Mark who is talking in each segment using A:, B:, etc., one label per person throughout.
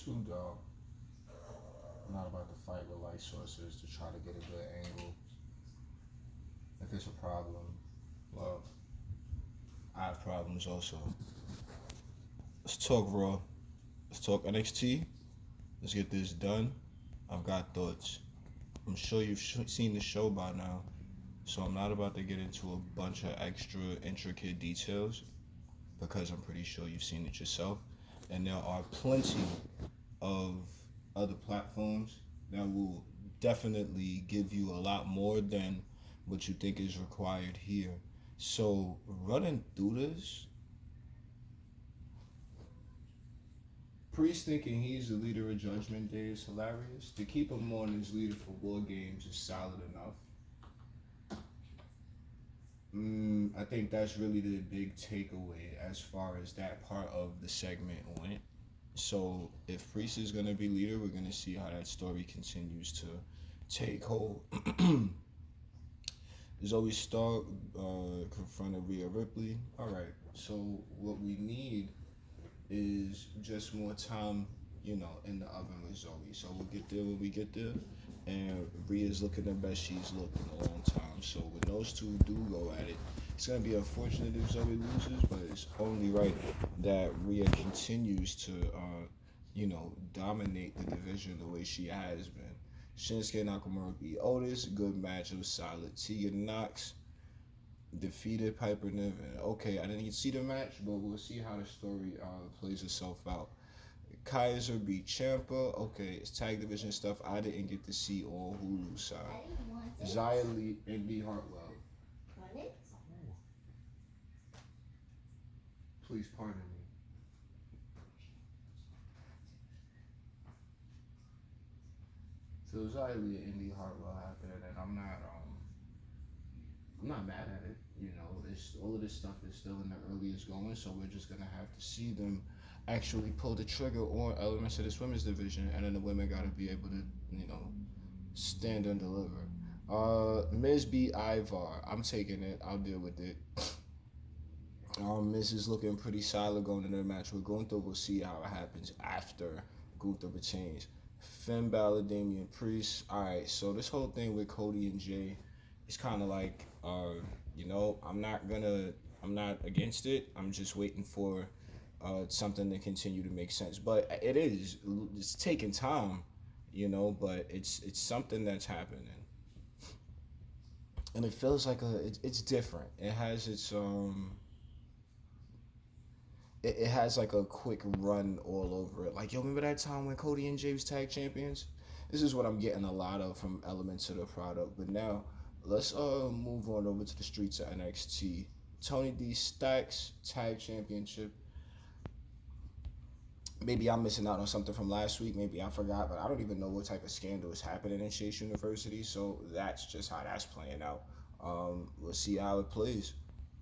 A: Too dark. I'm not about to fight with light sources to try to get a good angle. If it's a problem, well, I have problems also. Let's talk Raw. Let's talk NXT. Let's get this done. I've got thoughts. I'm sure you've seen the show by now, so I'm not about to get into a bunch of extra intricate details because I'm pretty sure you've seen it yourself. And there are plenty of other platforms that will definitely give you a lot more than what you think is required here. So running through this, Priest thinking he's the leader of Judgment Day is hilarious. To keep him on as leader for War Games is solid enough. I think that's really the big takeaway as far as that part of the segment went. So if Priest is gonna be leader, we're gonna see how that story continues to take hold. Zoe Stark confronted Rhea Ripley. All right. So what we need is just more time, in the oven with Zoe. So we'll get there when we get there. And Rhea's looking the best she's looked in a long time. So when those two do go at it, it's gonna be unfortunate if Zoe loses, but it's only right that Rhea continues to, dominate the division the way she has been. Shinsuke Nakamura beat Otis, good match, it was solid. Tegan Knox defeated Piper Niven. Okay, I didn't even see the match, but we'll see how the story plays itself out. Kaiser beat Champa. Okay, it's tag division stuff I didn't get to see on Hulu side. Xia Li and Dee Hartwell. Please pardon me. So Xia Li and Indy Hartwell happened, and I'm not mad at it. It's all of this stuff is still in the earliest going, so we're just gonna have to see them actually pull the trigger on elements of this women's division, and then the women gotta be able to, stand and deliver. Miz beat Ivar. I'm taking it. I'll deal with it. Miz is looking pretty solid going into the match with Gunther. We'll see how it happens after Gunther retains. Finn Balor, Damian Priest. All right, so this whole thing with Cody and Jay, it's kind of like, I'm not against it. I'm just waiting for something to continue to make sense. But it's taking time, but it's something that's happening, and it feels like it's different. It has it has like a quick run all over it. Like, yo, remember that time when Cody and Jay was tag champions? This is what I'm getting a lot of from elements of the product. But now, let's move on over to the streets of NXT. Tony D Stacks tag championship. Maybe I'm missing out on something from last week. Maybe I forgot, but I don't even know what type of scandal is happening in Chase University. So that's just how that's playing out. We'll see how it plays.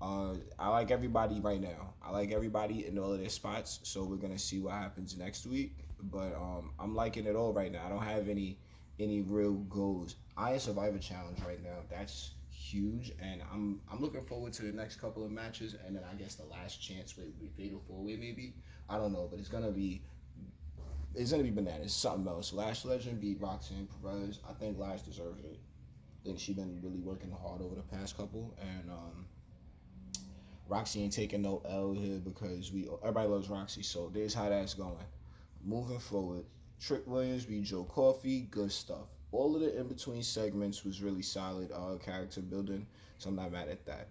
A: I like everybody right now. I like everybody in all of their spots. So we're gonna see what happens next week. But I'm liking it all right now. I don't have any real goals. Iron Survivor Challenge right now. That's huge, and I'm looking forward to the next couple of matches, and then I guess the last chance would be Fatal 4-Way maybe. I don't know, but it's gonna be bananas. Something else. Lash Legend beat Roxanne Perez. I think Lash deserves it. I think she's been really working hard over the past couple, and Roxy ain't taking no L here because everybody loves Roxy. So there's how that's going. Moving forward, Trick Williams beat Joe Coffey. Good stuff. All of the in between segments was really solid character building, so I'm not mad at that.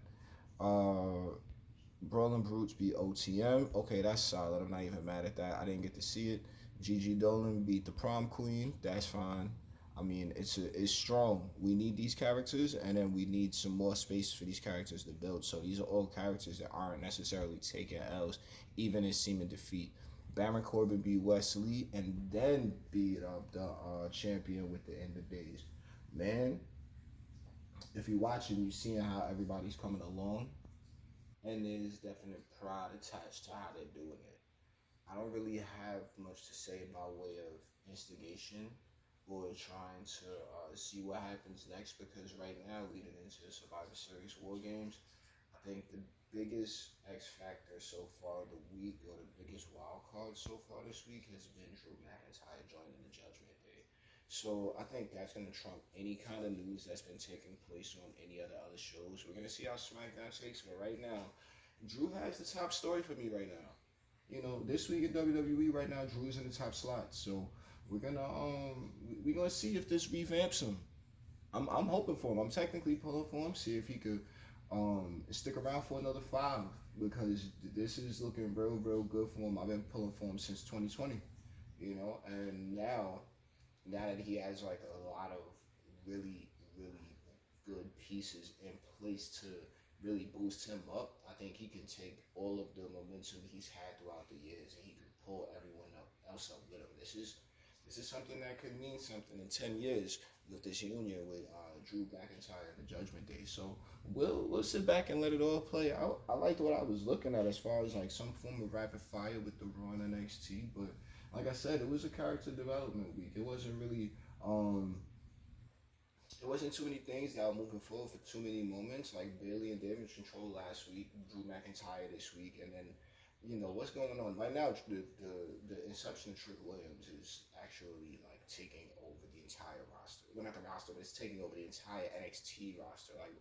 A: Brawling Brutes beat OTM. Okay, that's solid. I'm not even mad at that. I didn't get to see it. Gigi Dolan beat the Prom Queen. That's fine. I mean, it's strong. We need these characters, and then we need some more space for these characters to build. So these are all characters that aren't necessarily taking L's, even in seeming defeat. Baron Corbin beat Wesley, and then beat up the champion with the end of days. Man, if you're watching, you're seeing how everybody's coming along, and there's definite pride attached to how they're doing it. I don't really have much to say by way of instigation or trying to see what happens next, because right now, leading into the Survivor Series War Games, I think the biggest X factor so far of the week, or the biggest wild card so far this week has been Drew McIntyre joining the Judgment Day. So I think that's gonna trump any kind of news that's been taking place on any other shows. We're gonna see how SmackDown takes, but right now, Drew has the top story for me right now. You know, this week in WWE right now, Drew's in the top slot. So we're gonna see if this revamps him. I'm hoping for him. I'm technically pulling for him. See if he could stick around for another 5 because this is looking real good for him. I've been pulling for him since 2020. You know, and now that he has like a lot of really good pieces in place to really boost him up, I think he can take all of the momentum he's had throughout the years and he can pull everyone else up with him. This is something that could mean something in 10 years with this union with Drew McIntyre and the Judgment Day. So we'll sit back and let it all play out. I liked what I was looking at as far as like some form of rapid fire with the Raw and NXT, but like I said, it was a character development week. It wasn't really it wasn't too many things that were moving forward for too many moments. Like Bailey and Damage Control last week, Drew McIntyre this week, and then what's going on right now. The inception of Trick Williams is actually like taking over the entire roster. Well, not the roster, but it's taking over the entire NXT roster. Like,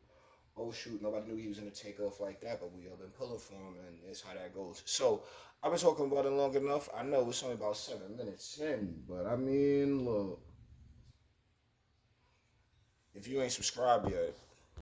A: oh shoot, nobody knew he was gonna take off like that, but we have been pulling for him, and it's how that goes. So I've been talking about it long enough. I know it's only about 7 minutes in, but I mean, look, if you ain't subscribed yet,